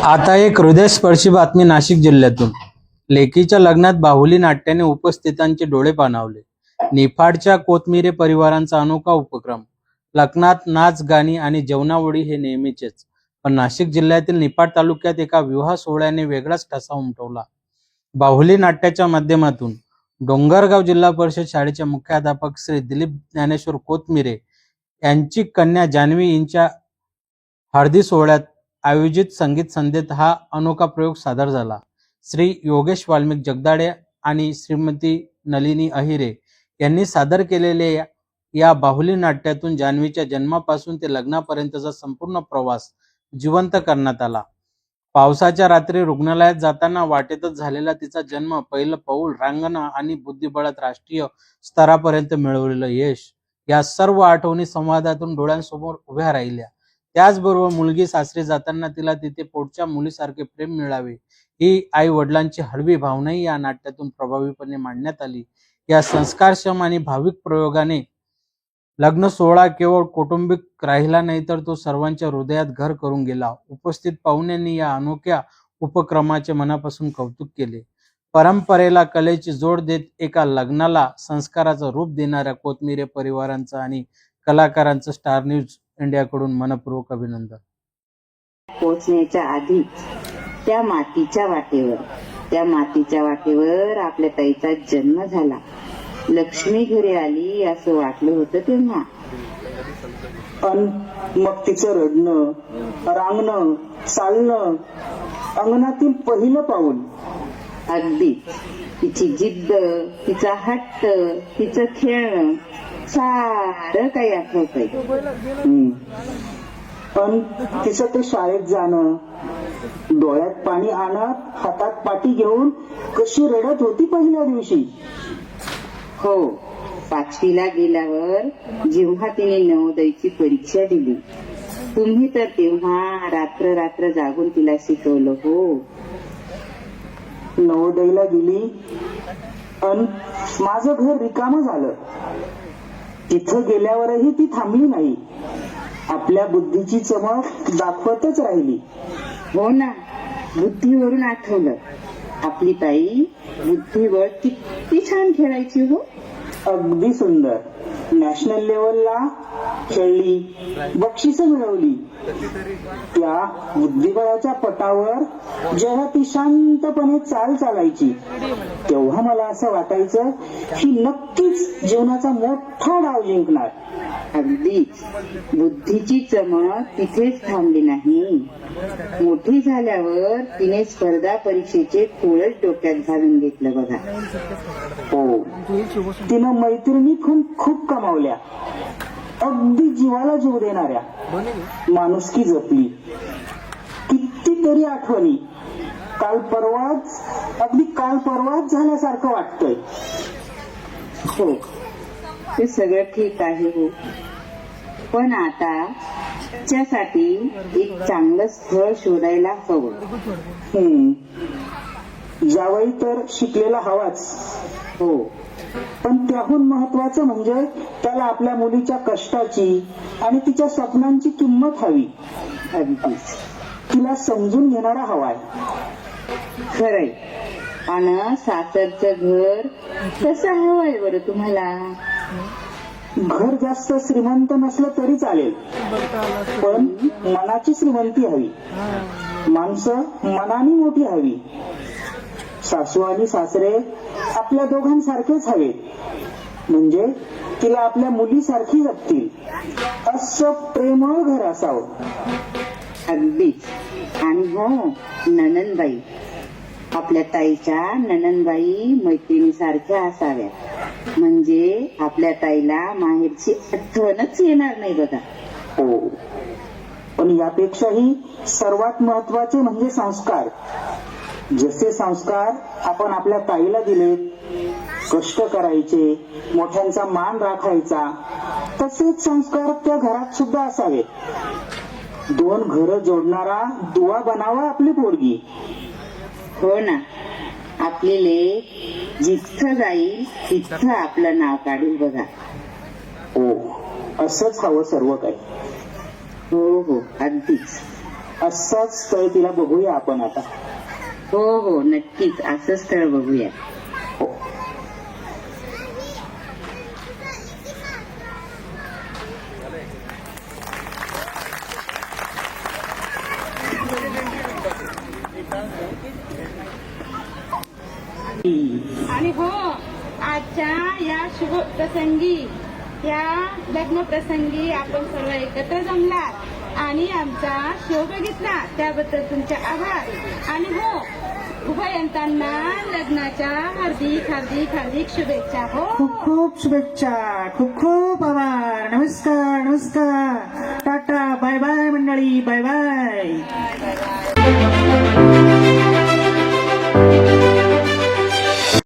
आता एक हृदयस्पर्शी बातमी नाशिक जिल्ह्यातून. लेकीच्या लग्नात बाहुली नाट्याने उपस्थितांचे डोळे पाणावले. निफाडच्या कोथमिरे परिवारांचा अनोखा उपक्रम. लग्नात नाच, गाणी आणि जेवणावळी हे नेहमीचेच, पण नाशिक जिल्ह्यातील निफाड तालुक्यात एका विवाह सोहळ्याने वेगळाच ठसा उमटवला. बाहुली नाट्याच्या माध्यमातून डोंगरगाव जिल्हा परिषद शाळेचे मुख्याध्यापक श्री दिलीप ज्ञानेश्वर कोथमिरे यांची कन्या जान्हवी यांच्या हळदी सोहळ्यात आयोजित संगीत संध्येत हा अनोखा प्रयोग सादर झाला. श्री योगेश वाल्मिक जगदाळे आणि श्रीमती नलिनी अहिरे यांनी सादर केलेल्या या बाहुली नाट्यातून जान्हवीच्या जन्मापासून ते लग्नापर्यंतचा संपूर्ण प्रवास जिवंत करण्यात आला. पावसाच्या रात्री रुग्णालयात जाताना वाटेतच झालेला तिचा जन्म, पहिलं पाऊल, रांगणं आणि बुद्धिबळात राष्ट्रीय स्तरापर्यंत मिळवलेलं यश, या सर्व आठवणी संवादातून डोळ्यांसमोर उभ्या राहिल्या. त्याचबरोबर मुलगी सासरी जाताना तिला तिथे पोटच्या मुलीसारखे प्रेम मिळावे, ही आई वडिलांची हळवी भावनाही या नाट्यातून प्रभावीपणे मांडण्यात आली. या संस्कारक्षम आणि भाविक प्रयोगाने लग्न सोहळा केवळ कौटुंबिक राहिला नाही, तर तो सर्वांच्या हृदयात घर करून गेला. उपस्थित पाहुण्यांनी या अनोख्या उपक्रमाचे मनापासून कौतुक केले. परंपरेला कलेची जोड देत एका लग्नाला संस्काराचं रूप देणाऱ्या कोथमिरे परिवारांचं आणि कलाकारांचं स्टार न्यूज इंडियाकडून मनपूर्वक अभिनंदन. पोहोचण्याच्या आधी त्या मातीच्या वाटेवर आपल्या ताईचा जन्म झाला. लक्ष्मी घरी आली असं वाटलं होतं तेव्हा. मग तिचं रडणं, रांगणं, चालणं, अंगणातील पहिलं पाऊल, अगदी तिची जिद्द, तिचा हट्ट, तिचं खेळणं, सारं काही आठवतंय. पण तिचं ते शाळेत जाणं, डोळ्यात पाणी आणत हातात पाटी घेऊन कशी रडत होती पहिल्या दिवशी. हो, 5वीला गेल्यावर जेव्हा तिने नवोदयची परीक्षा दिली, तुम्ही तर तेव्हा रात्र रात्र जागून तिला शिकवलं. हो, नवोदयला गेली पण माझं घर रिकामं झालं. तिथं गेल्यावरही ती थांबली नाही, आपल्या बुद्धीची चमक दाखवतच राहिली. हो ना, बुद्धीवरून आठवलं, आपली ताई बुद्धीवर किती छान खेळायची. हो, अगदी सुंदर. नॅशनल लेवलला खेळली, बक्षिसं मिळवली. त्या बुद्धिबळाच्या पटावर जेव्हा ती शांतपणे चालायची, तेव्हा मला असं वाटायचं की नक्कीच जीवनाचा मोठा डाव जिंकणार. अगदीच, बुद्धीची चमक तिथेच थांबली नाही. मोठी झाल्यावर तिने स्पर्धा परीक्षेचे कोळच डोक्यात घालून घेतलं बघा. हो, तिनं मैत्रिणी खूप कमावल्या, अगदी जीवाला जीव देणाऱ्या. माणुसकी जपली. कितीतरी आठवणी काल परवाच झाल्यासारखं वाटतंय. हो, ते सगळं ठीक आहे. हो, पण आता त्यासाठी एक चांगलं स्थळ शोधायला हवं. जावई तर शिकलेला हवाच. हो, पण त्याहून महत्वाचं म्हणजे त्याला आपल्या मुलीच्या कष्टाची आणि तिच्या स्वप्नांची किंमत हवी. अगदीच, तिला समजून घेणारा हवाय. खरंय. आणि सासरचं घर कसं हवंय बरं तुम्हाला? घर जास्त श्रीमंत नसलं तरी चालेल, पण मनाची श्रीमंती हवी. माणसं मनाने मोठी हवी. सासू आणि सासरे आपल्या दोघांसारखेच हवेत, म्हणजे तिला आपल्या मुलीसारखी जपतील असं प्रेमळ घर असावं. अगदीच. आणि हो, नणंदबाई, आपल्या ताईच्या नणंदबाई मैत्रिणीसारख्या असाव्या, म्हणजे आपल्या ताईला माहेरची आठवणच येणार नाही बघा. हो, पण यापेक्षाही सर्वात महत्वाचे म्हणजे संस्कार. जसे संस्कार आपण आपल्या ताईला दिले, कष्ट करायचे, मोठ्यांचा मान राखायचा, तसेच संस्कार त्या घरात सुद्धा असावेत. 2 घरं जोडणारा दुवा बनावा आपली पोरगी. हो ना, आपली लेक जिथं जाईल तिथं आपलं नाव काढील बघा. हो, असंच हवं सर्व काही. हो हो, अगदीच. असंच स्थळ तिला बघूया आपण आता. हो हो नक्कीच असं स्थळ बघूया. हो. आणि हो आजच्या या शुभ प्रसंगी या लग्न प्रसंगी आपण सर्व एकत्र जमलात आणि आमचा शो बघितला त्याबद्दल तुमचे आभार. आणि हो उभयंतांना लग्नाच्या हार्दिक हार्दिक हार्दिक शुभेच्छा. हो खूप खूप शुभेच्छा. खूप खूप आभार. नमस्कार नमस्कार. टाटा बाय बाय मंडळी. Bye bye.